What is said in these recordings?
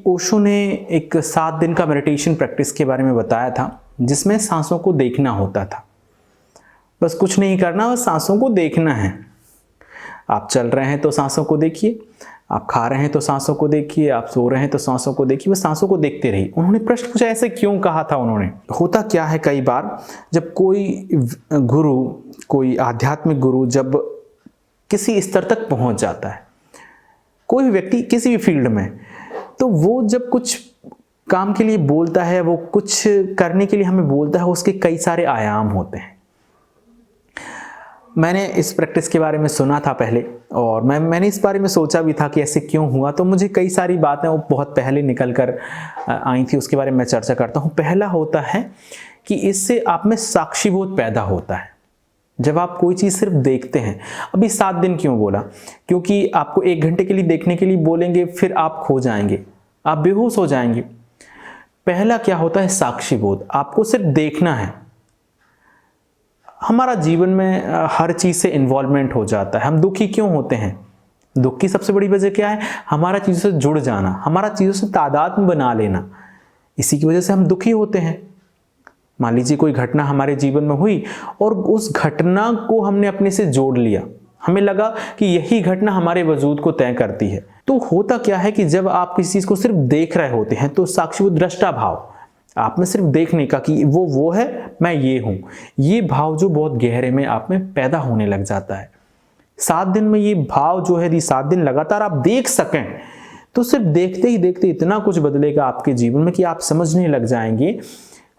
ओशो ने एक 7 दिन का मेडिटेशन प्रैक्टिस के बारे में बताया था, जिसमें सांसों को देखना होता था। बस कुछ नहीं करना, बस सांसों को देखना है। आप चल रहे हैं तो सांसों को देखिए, आप खा रहे हैं तो सांसों को देखिए, आप सो रहे हैं तो सांसों को देखिए, बस सांसों को देखते रहिए। उन्होंने प्रश्न पूछा, ऐसे क्यों कहा था उन्होंने? होता क्या है, कई बार जब कोई गुरु, कोई आध्यात्मिक गुरु जब किसी स्तर तक पहुंच जाता है, कोई भी व्यक्ति किसी भी फील्ड में, तो वो जब कुछ काम के लिए बोलता है, वो कुछ करने के लिए हमें बोलता है, उसके कई सारे आयाम होते हैं। मैंने इस प्रैक्टिस के बारे में सुना था पहले, और मैंने इस बारे में सोचा भी था कि ऐसे क्यों हुआ। तो मुझे कई सारी बातें वो बहुत पहले निकल कर आई थी, उसके बारे में मैं चर्चा करता हूँ। पहला होता है कि इससे आप में साक्षीबोध पैदा होता है। जब आप कोई चीज़ सिर्फ देखते हैं, अभी 7 दिन क्यों बोला? क्योंकि आपको 1 घंटे के लिए देखने के लिए बोलेंगे, फिर आप खो जाएंगे, आप बेहोश हो जाएंगे। पहला क्या होता है? साक्षीबोध। आपको सिर्फ देखना है। हमारा जीवन में हर चीज़ से इन्वॉल्वमेंट हो जाता है। हम दुखी क्यों होते हैं? दुख की सबसे बड़ी वजह क्या है? हमारा चीज़ों से जुड़ जाना, हमारा चीज़ों से तादाद बना लेना। इसी की वजह से हम दुखी होते हैं। मान लीजिए कोई घटना हमारे जीवन में हुई और उस घटना को हमने अपने से जोड़ लिया, हमें लगा कि यही घटना हमारे वजूद को तय करती है। तो होता क्या है कि जब आप किसी चीज़ को सिर्फ देख रहे होते हैं, तो साक्षी दृष्टा भाव आप में सिर्फ देखने का कि वो है, मैं ये हूं, ये भाव जो बहुत गहरे में आप में पैदा होने लग जाता है। 7 दिन में ये भाव जो है, यदि 7 दिन लगातार आप देख सकें, तो सिर्फ देखते ही देखते इतना कुछ बदलेगा आपके जीवन में कि आप समझने लग जाएंगे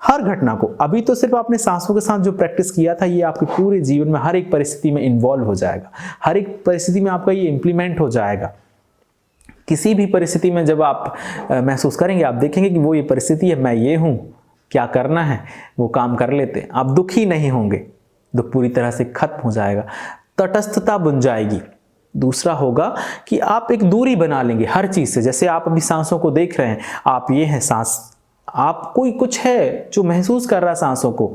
हर घटना को। अभी तो सिर्फ आपने सांसों के साथ जो प्रैक्टिस किया था, ये आपके पूरे जीवन में हर एक परिस्थिति में इन्वॉल्व हो जाएगा, हर एक परिस्थिति में आपका ये इंप्लीमेंट हो जाएगा। किसी भी परिस्थिति में जब आप महसूस करेंगे, आप देखेंगे कि वो ये परिस्थिति है, मैं ये हूं, क्या करना है वो काम कर लेते हैं। आप दुखी नहीं होंगे, दुख पूरी तरह से खत्म हो जाएगा, तटस्थता बन जाएगी। दूसरा होगा कि आप एक दूरी बना लेंगे हर चीज से। जैसे आप अभी सांसों को देख रहे हैं, आप ये हैं सांस, आप कोई कुछ है जो महसूस कर रहा है सांसों को।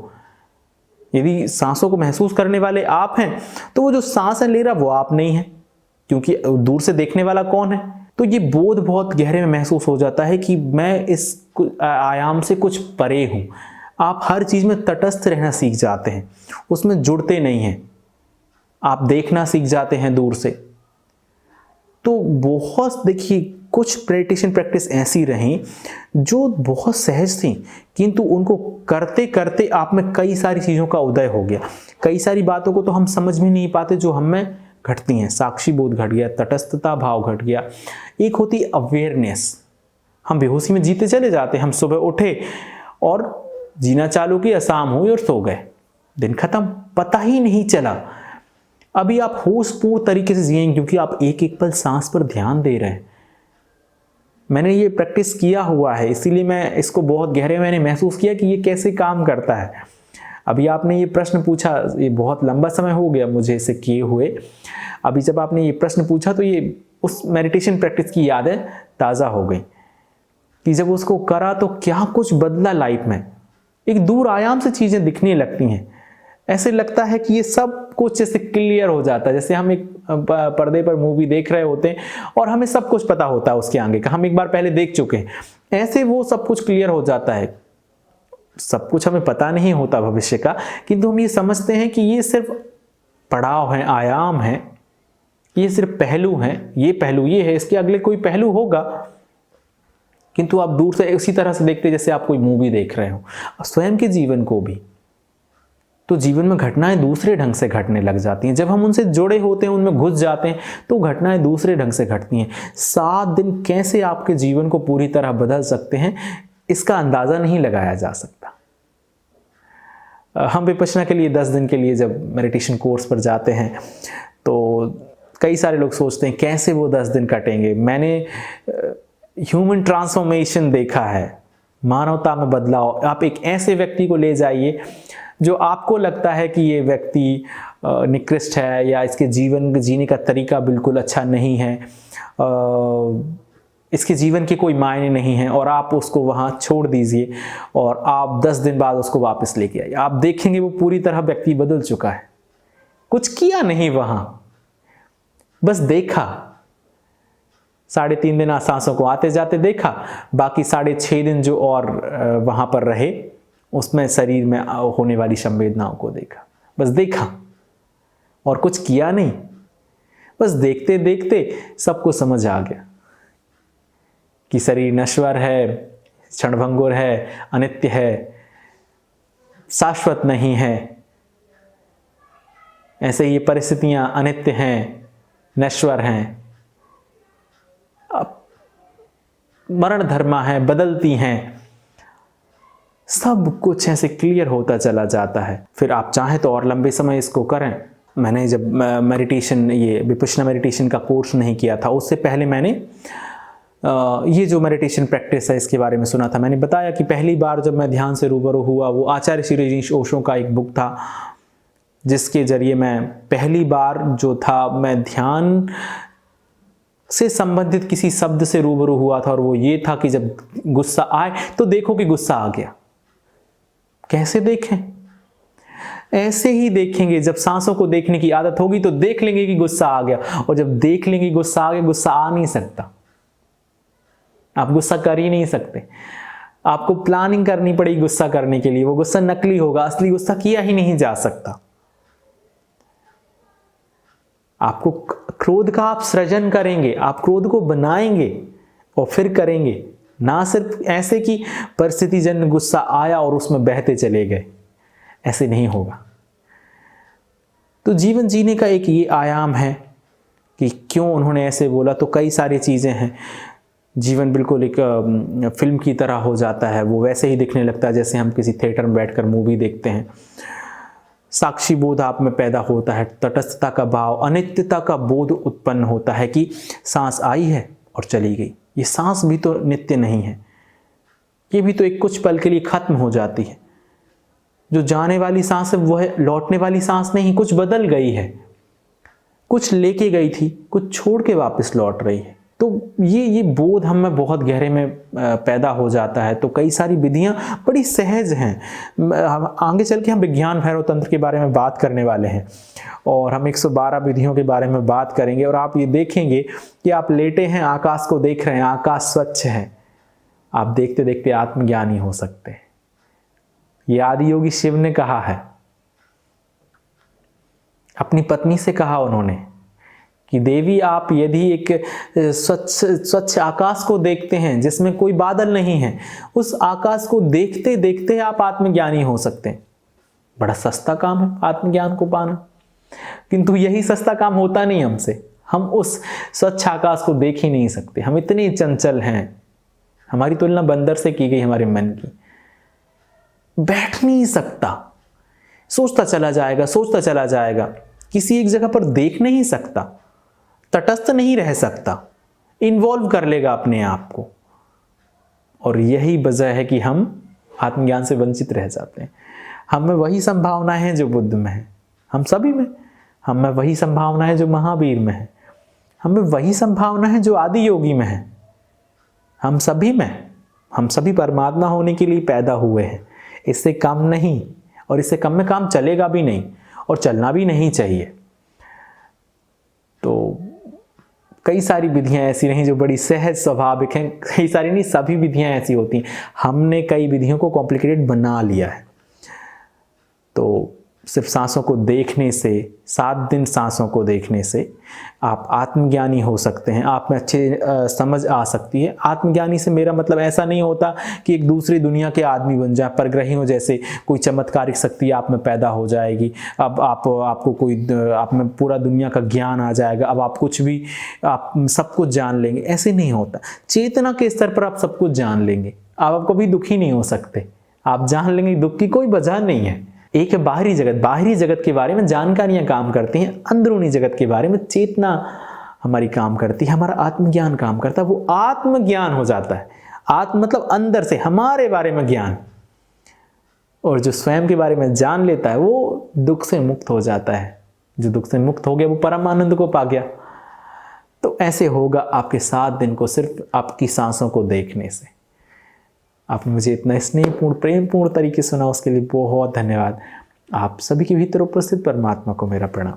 यदि सांसों को महसूस करने वाले आप हैं, तो वो जो सांस है ले रहा, वो आप नहीं है, क्योंकि दूर से देखने वाला कौन है? तो ये बोध बहुत गहरे में महसूस हो जाता है कि मैं इस आयाम से कुछ परे हूं। आप हर चीज में तटस्थ रहना सीख जाते हैं, उसमें जुड़ते नहीं हैं, आप देखना सीख जाते हैं दूर से। तो बहुत देखिए, कुछ मेडिटेशन प्रैक्टिस ऐसी रहीं जो बहुत सहज थी, किंतु उनको करते करते आप में कई सारी चीजों का उदय हो गया। कई सारी बातों को तो हम समझ भी नहीं पाते जो हम में घटती हैं। साक्षी बोध घट गया, तटस्थता भाव घट गया। एक होती अवेयरनेस, हम बेहोशी में जीते चले जाते हैं। हम सुबह उठे और जीना चालू किया, शाम हुई और सो गए, दिन खत्म, पता ही नहीं चला। अभी आप होशपूर्ण तरीके से जिएंगे, क्योंकि आप एक एक पल सांस पर ध्यान दे रहे हैं। मैंने ये प्रैक्टिस किया हुआ है, इसीलिए मैं इसको बहुत गहरे मैंने महसूस किया कि ये कैसे काम करता है। अभी आपने ये प्रश्न पूछा, ये बहुत लंबा समय हो गया मुझे इसे किए हुए। अभी जब आपने ये प्रश्न पूछा, तो ये उस मेडिटेशन प्रैक्टिस की यादें ताज़ा हो गई कि जब उसको करा तो क्या कुछ बदला लाइफ में। एक दूर आयाम से चीज़ें दिखने लगती हैं, ऐसे लगता है कि ये सब कुछ जैसे क्लियर हो जाता है। जैसे हम एक पर्दे पर मूवी देख रहे होते हैं और हमें सब कुछ पता होता है उसके आगे का, हम एक बार पहले देख चुके हैं। ऐसे वो सब कुछ क्लियर हो जाता है। सब कुछ हमें पता नहीं होता भविष्य का, किंतु हम ये समझते हैं कि ये सिर्फ पड़ाव है, आयाम है, ये सिर्फ पहलू हैं, ये पहलू ये है, इसके अगले कोई पहलू होगा। किंतु आप दूर से उसी तरह से देखते जैसे आप कोई मूवी देख रहे हो। स्वयं के जीवन को भी, तो जीवन में घटनाएं दूसरे ढंग से घटने लग जाती हैं। जब हम उनसे जुड़े होते हैं, उनमें घुस जाते हैं, तो घटनाएं दूसरे ढंग से घटती हैं। 7 दिन कैसे आपके जीवन को पूरी तरह बदल सकते हैं, इसका अंदाजा नहीं लगाया जा सकता। हम विपश्यना के लिए 10 दिन के लिए जब मेडिटेशन कोर्स पर जाते हैं, तो कई सारे लोग सोचते हैं कैसे वो 10 दिन कटेंगे। मैंने ह्यूमन ट्रांसफॉर्मेशन देखा है, मानवता में बदलाव। आप एक ऐसे व्यक्ति को ले जाइए जो आपको लगता है कि ये व्यक्ति निकृष्ट है, या इसके जीवन जीने का तरीका बिल्कुल अच्छा नहीं है, इसके जीवन के कोई मायने नहीं है, और आप उसको वहाँ छोड़ दीजिए और आप 10 दिन बाद उसको वापस लेके आइए। आप देखेंगे वो पूरी तरह व्यक्ति बदल चुका है। कुछ किया नहीं वहाँ, बस देखा। 3.5 दिन सांसों को आते जाते देखा, बाकी 6.5 दिन जो और वहां पर रहे उसमें शरीर में होने वाली संवेदनाओं को देखा। बस देखा और कुछ किया नहीं, बस देखते देखते सबको समझ आ गया कि शरीर नश्वर है, क्षणभंगुर है, अनित्य है, शाश्वत नहीं है। ऐसे ही ये परिस्थितियां अनित्य हैं, नश्वर हैं, अब मरण धर्मा है, बदलती हैं। सब कुछ ऐसे क्लियर होता चला जाता है। फिर आप चाहें तो और लंबे समय इसको करें। मैंने जब मेडिटेशन, ये विपश्यना मेडिटेशन का कोर्स नहीं किया था, उससे पहले मैंने ये जो मेडिटेशन प्रैक्टिस है इसके बारे में सुना था। मैंने बताया कि पहली बार जब मैं ध्यान से रूबरू हुआ वो आचार्य श्री रजनीश ओशो का एक बुक था, जिसके जरिए मैं पहली बार जो था मैं ध्यान से संबंधित किसी शब्द से रूबरू हुआ था, और वो ये था कि जब गुस्सा आए तो देखो कि गुस्सा आ गया। कैसे देखें? ऐसे ही देखेंगे। जब सांसों को देखने की आदत होगी तो देख लेंगे कि गुस्सा आ गया, और जब देख लेंगे गुस्सा आ गया, गुस्सा आ नहीं सकता, आप गुस्सा कर ही नहीं सकते। आपको प्लानिंग करनी पड़ेगी गुस्सा करने के लिए, वो गुस्सा नकली होगा, असली गुस्सा किया ही नहीं जा सकता। आपको क्रोध का आप सृजन करेंगे, आप क्रोध को बनाएंगे और फिर करेंगे, ना सिर्फ ऐसे कि परिस्थिति जन्य गुस्सा आया और उसमें बहते चले गए, ऐसे नहीं होगा। तो जीवन जीने का एक ये आयाम है कि क्यों उन्होंने ऐसे बोला, तो कई सारी चीजें हैं। जीवन बिल्कुल एक फिल्म की तरह हो जाता है, वो वैसे ही दिखने लगता है जैसे हम किसी थिएटर में बैठकर मूवी देखते हैं। साक्षी बोध आप में पैदा होता है, तटस्थता का भाव, अनित्यता का बोध उत्पन्न होता है कि सांस आई है और चली गई। ये सांस भी तो नित्य नहीं है, ये भी तो एक कुछ पल के लिए खत्म हो जाती है। जो जाने वाली सांस है वह लौटने वाली सांस नहीं, कुछ बदल गई है, कुछ लेके गई थी, कुछ छोड़ के वापस लौट रही है। तो ये बोध हम में बहुत गहरे में पैदा हो जाता है। तो कई सारी विधियां बड़ी सहज हैं। आगे चल के हम विज्ञान भैरव तंत्र के बारे में बात करने वाले हैं, और हम 112 विधियों के बारे में बात करेंगे। और आप ये देखेंगे कि आप लेटे हैं, आकाश को देख रहे हैं, आकाश स्वच्छ है, आप देखते देखते आत्मज्ञानी हो सकते हैं। ये आदि योगी शिव ने कहा है, अपनी पत्नी से कहा उन्होंने कि देवी आप यदि एक स्वच्छ आकाश को देखते हैं जिसमें कोई बादल नहीं है, उस आकाश को देखते देखते आप आत्मज्ञानी हो सकते हैं। बड़ा सस्ता काम है आत्मज्ञान को पाना, किंतु यही सस्ता काम होता नहीं हमसे। हम उस स्वच्छ आकाश को देख ही नहीं सकते, हम इतने चंचल हैं। हमारी तुलना बंदर से की गई हमारे मन की। बैठ नहीं सकता, सोचता चला जाएगा, सोचता चला जाएगा, किसी एक जगह पर देख नहीं सकता, तटस्थ नहीं रह सकता, इन्वॉल्व कर लेगा अपने आप को। और यही वजह है कि हम आत्मज्ञान से वंचित रह जाते हैं। हम में वही संभावनाएं हैं जो बुद्ध में है, हम सभी में। हम में वही संभावना है जो महावीर में है, हम में वही संभावना है जो आदि योगी में है। हम सभी में, हम सभी परमात्मा होने के लिए पैदा हुए हैं, इससे कम नहीं, और इससे कम में काम चलेगा भी नहीं, और चलना भी नहीं चाहिए। तो कई सारी विधियां ऐसी नहीं जो बड़ी सहज स्वाभाविक हैं, कई सारी नहीं, सभी विधियां ऐसी होती हैं। हमने कई विधियों को कॉम्प्लिकेटेड बना लिया है। तो सिर्फ सांसों को देखने से, 7 दिन सांसों को देखने से आप आत्मज्ञानी हो सकते हैं, आप में अच्छे समझ आ सकती है। आत्मज्ञानी से मेरा मतलब ऐसा नहीं होता कि एक दूसरी दुनिया के आदमी बन जाए, परग्रहियों जैसे कोई चमत्कारिक शक्ति आप में पैदा हो जाएगी। अब आपको कोई, आप में पूरा दुनिया का ज्ञान आ जाएगा, अब आप कुछ भी, आप सब कुछ जान लेंगे, ऐसे नहीं होता। चेतना के स्तर पर आप सब कुछ जान लेंगे, आप कभी दुखी नहीं हो सकते। आप जान लेंगे दुख की कोई वजह नहीं है। एक है बाहरी जगत के बारे में जानकारियां काम करती हैं, अंदरूनी जगत के बारे में चेतना हमारी काम करती है, हमारा आत्मज्ञान काम करता है। वो आत्मज्ञान हो जाता है। आत्म मतलब अंदर से हमारे बारे में ज्ञान, और जो स्वयं के बारे में जान लेता है वो दुख से मुक्त हो जाता है। जो दुख से मुक्त हो गया वो परम आनंद को पा गया। तो ऐसे होगा आपके 7 दिन को सिर्फ आपकी सांसों को देखने से। आपने मुझे इतना स्नेहपूर्ण, प्रेमपूर्ण तरीके से सुना, उसके लिए बहुत धन्यवाद। आप सभी के भीतर उपस्थित परमात्मा को मेरा प्रणाम।